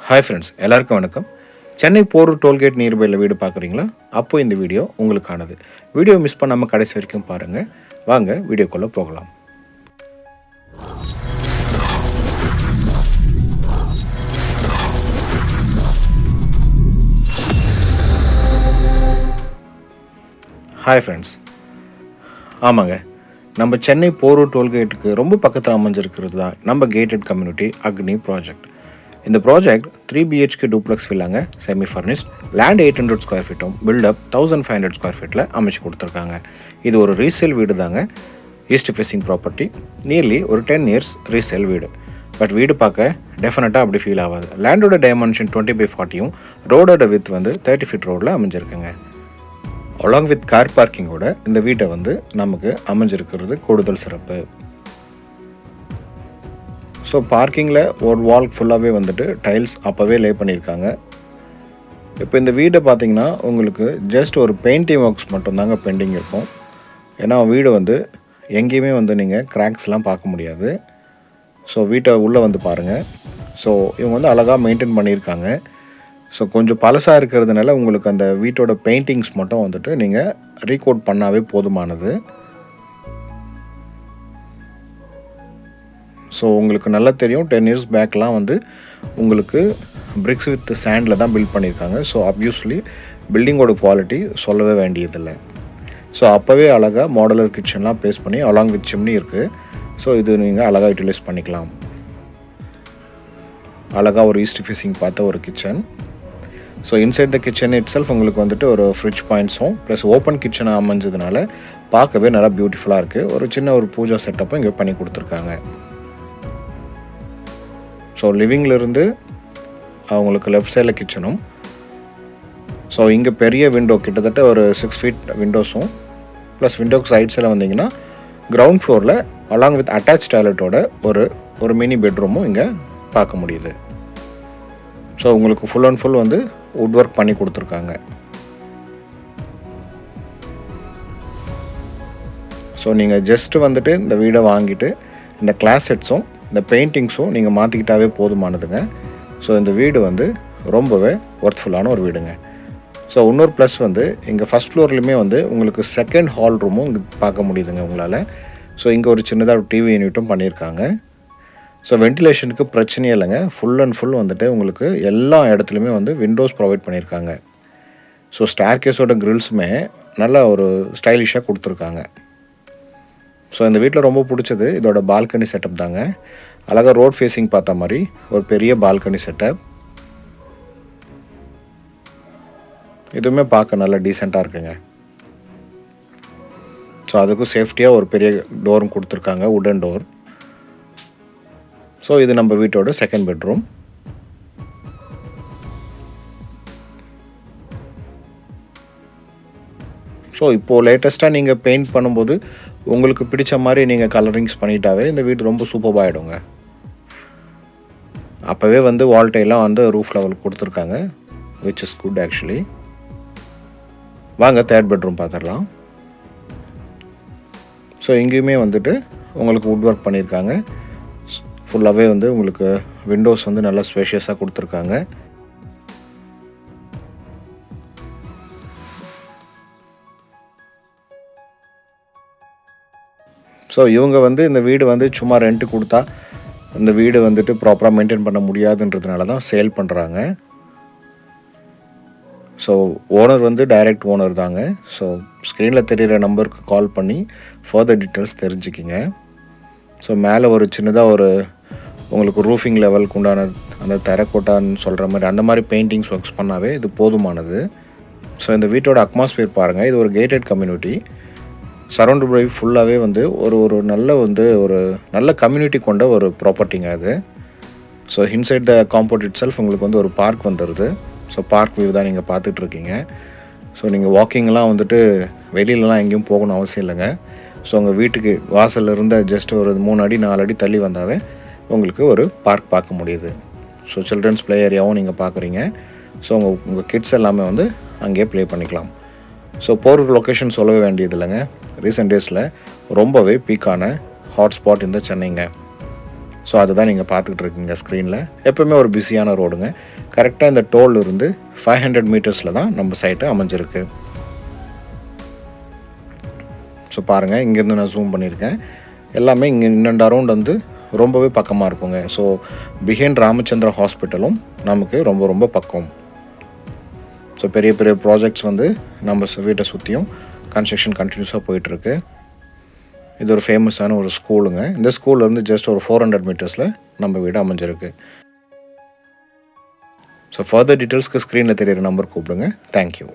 Hi friends, எல்லாருக்கும் வணக்கம். Chennai Porur tollgate நியர்பையில் வீடு பார்க்குறீங்களா? அப்போ இந்த வீடியோ உங்களுக்கானது. வீடியோ மிஸ் பண்ணாமல் கடைசி வரைக்கும் பாருங்கள். வாங்க வீடியோக்குள்ளே போகலாம். ஹாய் ஃப்ரெண்ட்ஸ், ஆமாங்க, நம்ம சென்னை போரூர் டோல்கேட்டுக்கு ரொம்ப பக்கத்தில் அமைஞ்சிருக்கிறது தான் நம்ம கேட்டட் கம்யூனிட்டி அக்னி ப்ராஜெக்ட். இந்த ப்ராஜெக்ட் 3 BHK டூப்ளெக்ஸ் வில்லாங்க, செமி ஃபர்னிஷ்ட், லேண்ட் 800 ஸ்கொயர் ஃபீட்டும், பில்டப் 1500 ஸ்கொயர் ஃபீட்டில் அமைச்சு கொடுத்துருக்காங்க. இது ஒரு ரீசேல் வீடு தாங்க. ஈஸ்ட் ஃபேஸிங் ப்ராப்பர்ட்டி, நியர்லி ஒரு 10 இயர்ஸ் ரீசேல் வீடு. பட் வீடு பார்க்க டெஃபினட்டாக அப்படி ஃபீல் ஆகாது. லேண்டோட டைமென்ஷன் 20/40யும் ரோடோட வித் 30 ஃபீட் ரோடில் அமைஞ்சிருக்குங்க. அலாங் வித் கார் பார்க்கிங்கோட இந்த வீட்டை நமக்கு அமைஞ்சிருக்கிறது கூடுதல் சிறப்பு. ஸோ பார்க்கிங்கில் ஒரு வால் ஃபுல்லாகவே டைல்ஸ் அப்போவே லே பண்ணியிருக்காங்க. இப்போ இந்த வீடை பார்த்திங்கன்னா உங்களுக்கு ஜஸ்ட் ஒரு பெயிண்டிங் ஒர்க்ஸ் மட்டும்தாங்க பெண்டிங் இருக்கும். ஏன்னா வீடு எங்கேயுமே நீங்கள் கிராக்ஸ்லாம் பார்க்க முடியாது. ஸோ வீட்டை உள்ளே பாருங்கள். ஸோ இவங்க அழகாக மெயின்டைன் பண்ணியிருக்காங்க. ஸோ கொஞ்சம் பழசாக இருக்கிறதுனால உங்களுக்கு அந்த வீட்டோட பெயிண்டிங்ஸ் மட்டும் நீங்கள் ரீகோட் பண்ணாவே போதுமானது. ஸோ உங்களுக்கு நல்லா தெரியும், 10 இயர்ஸ் பேக்லாம் உங்களுக்கு பிரிக்ஸ் வித் சாண்டில் தான் பில்ட் பண்ணியிருக்காங்க. ஸோ ஆப்வியஸ்லி பில்டிங்கோட குவாலிட்டி சொல்லவே வேண்டியதில்லை. ஸோ அப்போவே அழகாக மாடலர் கிச்சன்லாம் பேஸ் பண்ணி அலாங் வித் சிம்னி இருக்குது. ஸோ இது நீங்கள் அழகாக யூட்டிலைஸ் பண்ணிக்கலாம். அழகாக ஒரு ஈஸ்ட் ஃபேஸிங் பார்த்த ஒரு kitchen. So inside the kitchen it self உங்களுக்கு ஒரு ஃப்ரிட்ஜ் பாயிண்ட்ஸும் ப்ளஸ் ஓப்பன் கிச்சனாக அமைஞ்சதுனால பார்க்கவே நல்லா பியூட்டிஃபுல்லாக இருக்குது. ஒரு சின்ன ஒரு பூஜா செட்டப்பும் இங்கே பண்ணி கொடுத்துருக்காங்க. ஸோ லிவிங்லேருந்து அவங்களுக்கு லெஃப்ட் சைடில் கிச்சனும், ஸோ இங்கே பெரிய விண்டோ கிட்டத்தட்ட ஒரு 6 ஃபீட் விண்டோஸும் ப்ளஸ் விண்டோக்கு சைட் சைடில் வந்தீங்கன்னா கிரவுண்ட் ஃப்ளோரில் அலாங் வித் அட்டாச் டாய்லெட்டோட ஒரு மினி பெட்ரூமும் இங்கே பார்க்க முடியுது. ஸோ உங்களுக்கு full and full would work பண்ணி கொடுத்துருக்காங்க. ஸோ நீங்கள் ஜஸ்ட்டு இந்த வீடை வாங்கிட்டு இந்த கிளாஸ் செட்ஸும் இந்த பெயிண்டிங்ஸும் நீங்கள் மாற்றிக்கிட்டாவே போதுமானதுங்க. ஸோ இந்த வீடு ரொம்பவே ஒர்த்ஃபுல்லான ஒரு வீடுங்க. ஸோ இன்னொரு ப்ளஸ் இங்கே ஃபஸ்ட் ஃப்ளோர்லேயுமே உங்களுக்கு செகண்ட் ஹால் ரூமும் இங்கே பார்க்க முடியுதுங்க உங்களால். ஸோ இங்கே ஒரு சின்னதாக ஒரு டிவி யூனிட்டும் பண்ணியிருக்காங்க. ஸோ வென்டிலேஷனுக்கு பிரச்சனையே இல்லைங்க. ஃபுல் அண்ட் ஃபுல் உங்களுக்கு எல்லா இடத்துலையுமே விண்டோஸ் ப்ரொவைட் பண்ணியிருக்காங்க. ஸோ ஸ்டேர்கேஸோட கிரில்ஸுமே நல்லா ஒரு ஸ்டைலிஷாக கொடுத்துருக்காங்க. ஸோ இந்த வீட்டில் ரொம்ப பிடிச்சது இதோட பால்கனி செட்டப் தாங்க. அழகாக ரோட் ஃபேஸிங் பார்த்த மாதிரி ஒரு பெரிய பால்கனி செட்டப். இதுவுமே பார்க்க நல்லா டீசெண்டாக இருக்குங்க. ஸோ அதுக்கும் சேஃப்டியாக ஒரு பெரிய டோரும் கொடுத்துருக்காங்க, வுடன் டோர். ஸோ இது நம்ம வீட்டோட செகண்ட் பெட்ரூம். ஸோ இப்போது லேட்டஸ்ட்டாக நீங்கள் பெயிண்ட் பண்ணும்போது உங்களுக்கு பிடிச்ச மாதிரி நீங்கள் கலரிங்ஸ் பண்ணிட்டாவே இந்த வீடு ரொம்ப சூப்பராக ஆகிடுங்க. அப்போவே வால் டைலாம் ரூஃப் லெவல் கொடுத்துருக்காங்க, விச் இஸ் குட் ஆக்சுவலி. வாங்க தேர்ட் பெட்ரூம் பார்த்துடலாம். ஸோ இங்கேயுமே உங்களுக்கு வுட் ஒர்க் பண்ணியிருக்காங்க. ஃபுல்லாகவே உங்களுக்கு விண்டோஸ் நல்லா ஸ்பேஷியஸாக கொடுத்துருக்காங்க. ஸோ இவங்க இந்த வீடு சும்மா ரெண்ட்டு கொடுத்தா இந்த வீடு ப்ராப்பராக மெயின்டைன் பண்ண முடியாதுன்றதுனால தான் சேல் பண்ணுறாங்க. ஸோ ஓனர் டைரக்ட் ஓனர் தாங்க. ஸோ ஸ்க்ரீனில் தெரிகிற நம்பருக்கு கால் பண்ணி ஃபர்தர் டீட்டெயில்ஸ் தெரிஞ்சுக்கிங்க. ஸோ மேலே ஒரு சின்னதாக உங்களுக்கு ரூஃபிங் லெவலுக்கு உண்டான அந்த தரக்கோட்டான்னு சொல்கிற மாதிரி அந்த மாதிரி பெயிண்டிங்ஸ் ஒர்க்ஸ் பண்ணாவே இது போதுமானது. ஸோ இந்த வீட்டோட அட்மாஸ்பியர் பாருங்கள். இது ஒரு கேட்டட் கம்யூனிட்டி. சரௌண்ட் பை ஃபுல்லாகவே ஒரு நல்ல கம்யூனிட்டி கொண்ட ஒரு ப்ராப்பர்ட்டிங்க அது. So inside the compound it self உங்களுக்கு ஒரு பார்க் வந்துடுது. ஸோ பார்க் வியூ தான் நீங்கள் பார்த்துட்ருக்கீங்க. ஸோ நீங்கள் வாக்கிங்லாம் வெளியிலலாம் எங்கேயும் போகணும் அவசியம் இல்லைங்க. ஸோ உங்கள் வீட்டுக்கு வாசலில் இருந்த ஜஸ்ட் ஒரு 3 அடி 4 அடி தள்ளி வந்தாவே உங்களுக்கு ஒரு பார்க் பார்க்க முடியுது. ஸோ சில்ட்ரன்ஸ் ப்ளே ஏரியாவும் நீங்கள் பார்க்குறீங்க. ஸோ உங்கள் கிட்ஸ் எல்லாமே அங்கேயே ப்ளே பண்ணிக்கலாம். ஸோ போகிற லொக்கேஷன் சொல்லவே வேண்டியது இல்லைங்க. ரீசெண்ட் டேஸில் ரொம்பவே பீக்கான ஹாட்ஸ்பாட் இந்த சென்னைங்க. ஸோ அதுதான் நீங்கள் பார்த்துக்கிட்டு இருக்கீங்க ஸ்க்ரீனில். எப்போவுமே ஒரு பிஸியான ரோடுங்க. கரெக்டாக இந்த டோல் இருந்து 500 மீட்டர்ஸில் தான் நம்ம சைட்டு அமைஞ்சிருக்கு. ஸோ பாருங்கள், இங்கேருந்து நான் ஜூம் பண்ணியிருக்கேன். எல்லாமே இங்கே இன்னண்ட் அரவுண்ட் வந்து ரொம்பவே பக்கமாக இருக்குங்க. ஸோ பிஹைண்ட் ராமச்சந்திரா ஹாஸ்பிட்டலும் நமக்கு ரொம்ப ரொம்ப பக்கம். ஸோ பெரிய பெரிய ப்ராஜெக்ட்ஸ் வந்து நம்ம வீட்டை சுற்றியும் கன்ஸ்ட்ரக்ஷன் கண்டினியூஸாக போயிட்டுருக்கு. இது ஒரு ஃபேமஸான ஒரு ஸ்கூலுங்க. இந்த ஸ்கூல்லேருந்து ஜஸ்ட் ஒரு 400 மீட்டர்ஸில் நம்ம வீடு அமைஞ்சிருக்கு. ஸோ ஃபர்தர் டீட்டெயில்ஸ்க்கு ஸ்க்ரீனில் தெரியிற நம்பர் கூப்பிடுங்க. தேங்க்யூ.